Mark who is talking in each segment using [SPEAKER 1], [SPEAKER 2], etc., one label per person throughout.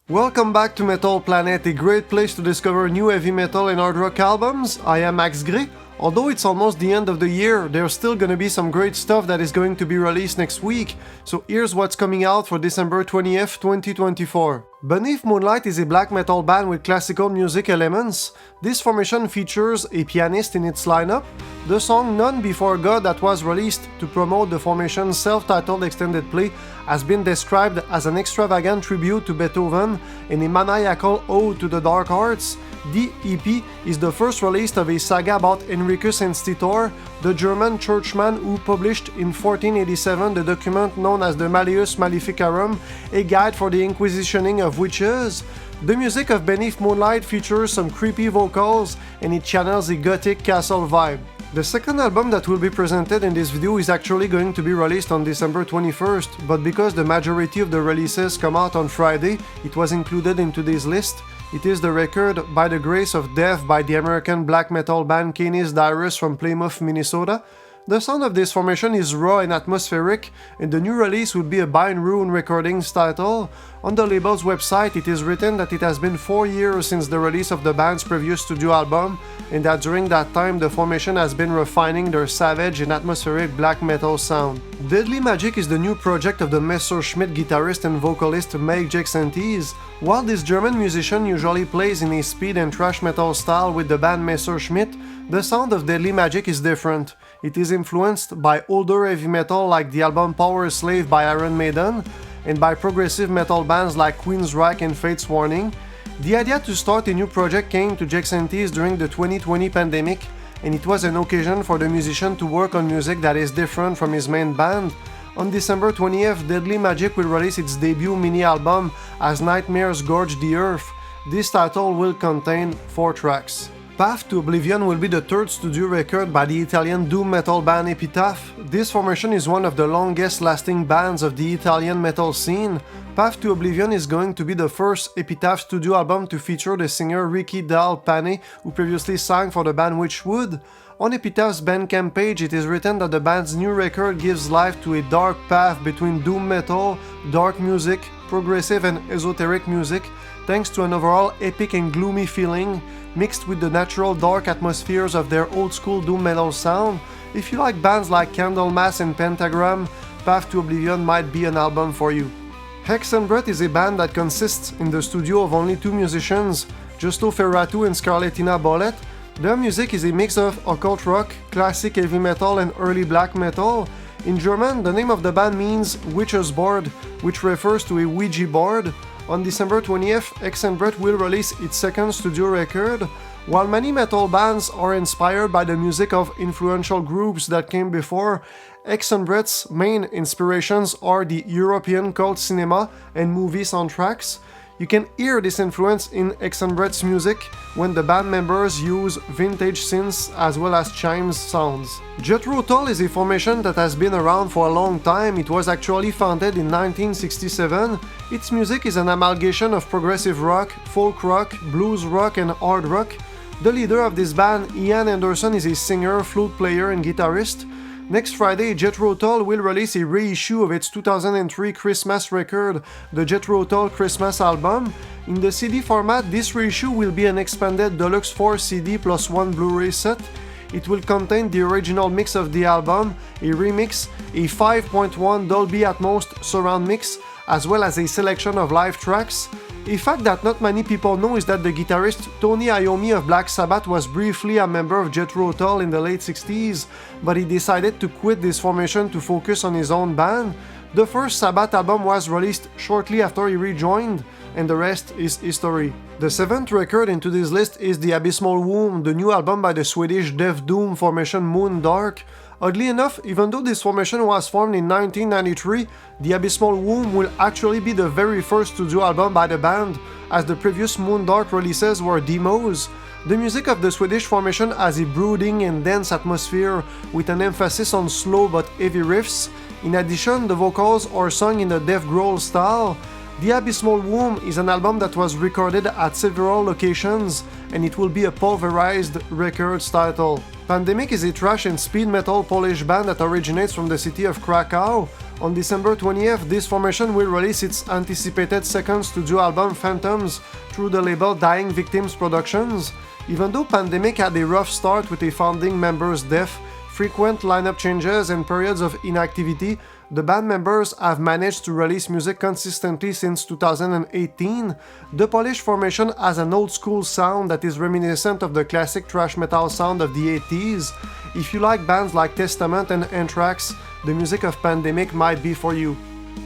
[SPEAKER 1] Welcome back to Metal Planet, a great place to discover new heavy metal and hard rock albums. I am Max Gray. Although it's almost the end of the year, there's still gonna be some great stuff that is going to be released next week. So here's what's coming out for December 20th, 2024. Beneath Moonlight is a black metal band with classical music elements. This formation features a pianist in its lineup. The song None Before God that was released to promote the formation's self-titled extended play has been described as an extravagant tribute to Beethoven and a maniacal ode to the dark arts. The EP is the first release of a saga about Henricus Institor, the German churchman who published in 1487 the document known as the Malleus Maleficarum, a guide for the inquisitioning of witches. The music of Beneath Moonlight features some creepy vocals and it channels a gothic castle vibe. The second album that will be presented in this video is actually going to be released on December 21st, but because the majority of the releases come out on Friday, it was included in today's list. It is the record By the Grace of Death by the American black metal band Canis Dirus from Plymouth, Minnesota. The sound of this formation is raw and atmospheric, and the new release would be a Bindrune Recordings title. On the label's website, it is written that it has been 4 years since the release of the band's previous studio album, and that during that time the formation has been refining their savage and atmospheric black metal sound. Deadly Magic is the new project of the Messerschmitt guitarist and vocalist Meg Jexenties. While this German musician usually plays in a speed and thrash metal style with the band Messerschmitt, the sound of Deadly Magic is different. It is influenced by older heavy metal like the album Power Slave by Iron Maiden, and by progressive metal bands like Queensryche and Fate's Warning. The idea to start a new project came to Jexenties during the 2020 pandemic, and it was an occasion for the musician to work on music that is different from his main band. On December 20th, Deadly Magic will release its debut mini-album as Nightmares Gorged the Earth. This title will contain 4 tracks. Path to Oblivion will be the third studio record by the Italian doom metal band Epitaph. This formation is one of the longest lasting bands of the Italian metal scene. Path to Oblivion is going to be the first Epitaph studio album to feature the singer Ricky Dal Pane, who previously sang for the band Witchwood. On Epitaph's Bandcamp page, it is written that the band's new record gives life to a dark path between doom metal, dark music, progressive and esoteric music, thanks to an overall epic and gloomy feeling, mixed with the natural dark atmospheres of their old-school doom metal sound. If you like bands like Candlemass and Pentagram, Path to Oblivion might be an album for you. Hexenbrett is a band that consists in the studio of only 2 musicians, Giusto Ferratu and Scarlettina Bollet. Their music is a mix of occult rock, classic heavy metal and early black metal. In German, the name of the band means Witch's Board, which refers to a Ouija board. On December 20th, Hexenbrett will release its second studio record. While many metal bands are inspired by the music of influential groups that came before, Hexenbrett's main inspirations are the European cult cinema and movie soundtracks. You can hear this influence in Hexenbrett's music when the band members use vintage synths as well as chimes sounds. Jethro Tull is a formation that has been around for a long time. It was actually founded in 1967. Its music is an amalgamation of progressive rock, folk rock, blues rock and hard rock. The leader of this band, Ian Anderson, is a singer, flute player and guitarist. Next Friday, Jethro Tull will release a reissue of its 2003 Christmas record, the Jethro Tull Christmas album. In the CD format, this reissue will be an expanded deluxe 4 CD plus 1 Blu-ray set. It will contain the original mix of the album, a remix, a 5.1 Dolby Atmos surround mix, as well as a selection of live tracks. A fact that not many people know is that the guitarist Tony Iommi of Black Sabbath was briefly a member of Jethro Tull in the late 60s, but he decided to quit this formation to focus on his own band. The first Sabbath album was released shortly after he rejoined, and the rest is history. The 7th record into this list is The Abysmal Womb, the new album by the Swedish death doom formation Moondark. Oddly enough, even though this formation was formed in 1993, The Abysmal Womb will actually be the very first studio album by the band, as the previous Moondark releases were demos. The music of the Swedish formation has a brooding and dense atmosphere, with an emphasis on slow but heavy riffs. In addition, the vocals are sung in the death growl style. The Abysmal Womb is an album that was recorded at several locations, and it will be a Pulverized Records title. Pandemic is a thrash and speed metal Polish band that originates from the city of Krakow. On December 20th, this formation will release its anticipated second studio album Phantoms through the label Dying Victims Productions. Even though Pandemic had a rough start with a founding member's death, frequent lineup changes and periods of inactivity, the band members have managed to release music consistently since 2018. The Polish formation has an old-school sound that is reminiscent of the classic thrash metal sound of the 80s. If you like bands like Testament and Anthrax, the music of Pandemic might be for you.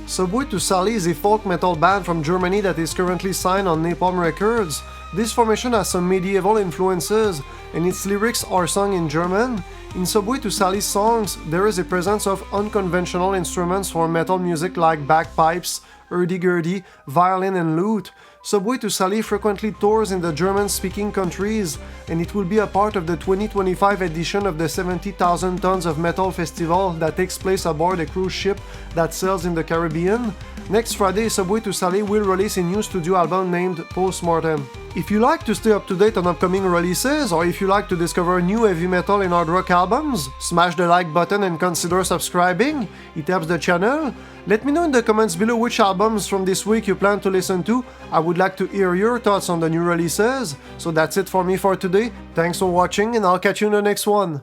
[SPEAKER 1] Subway to Sally is a folk metal band from Germany that is currently signed on Napalm Records. This formation has some medieval influences, and its lyrics are sung in German. In Subway to Sally's songs, there is a presence of unconventional instruments for metal music like bagpipes, hurdy-gurdy, violin and lute. Subway to Sally frequently tours in the German-speaking countries, and it will be a part of the 2025 edition of the 70,000 Tons of Metal Festival that takes place aboard a cruise ship that sails in the Caribbean. Next Friday, Subway to Sally will release a new studio album named Mortem. If you like to stay up to date on upcoming releases, or if you like to discover new heavy metal and hard rock albums, smash the like button and consider subscribing. It helps the channel. Let me know in the comments below which albums from this week you plan to listen to. I would like to hear your thoughts on the new releases. So that's it for me for today. Thanks for watching, and I'll catch you in the next one.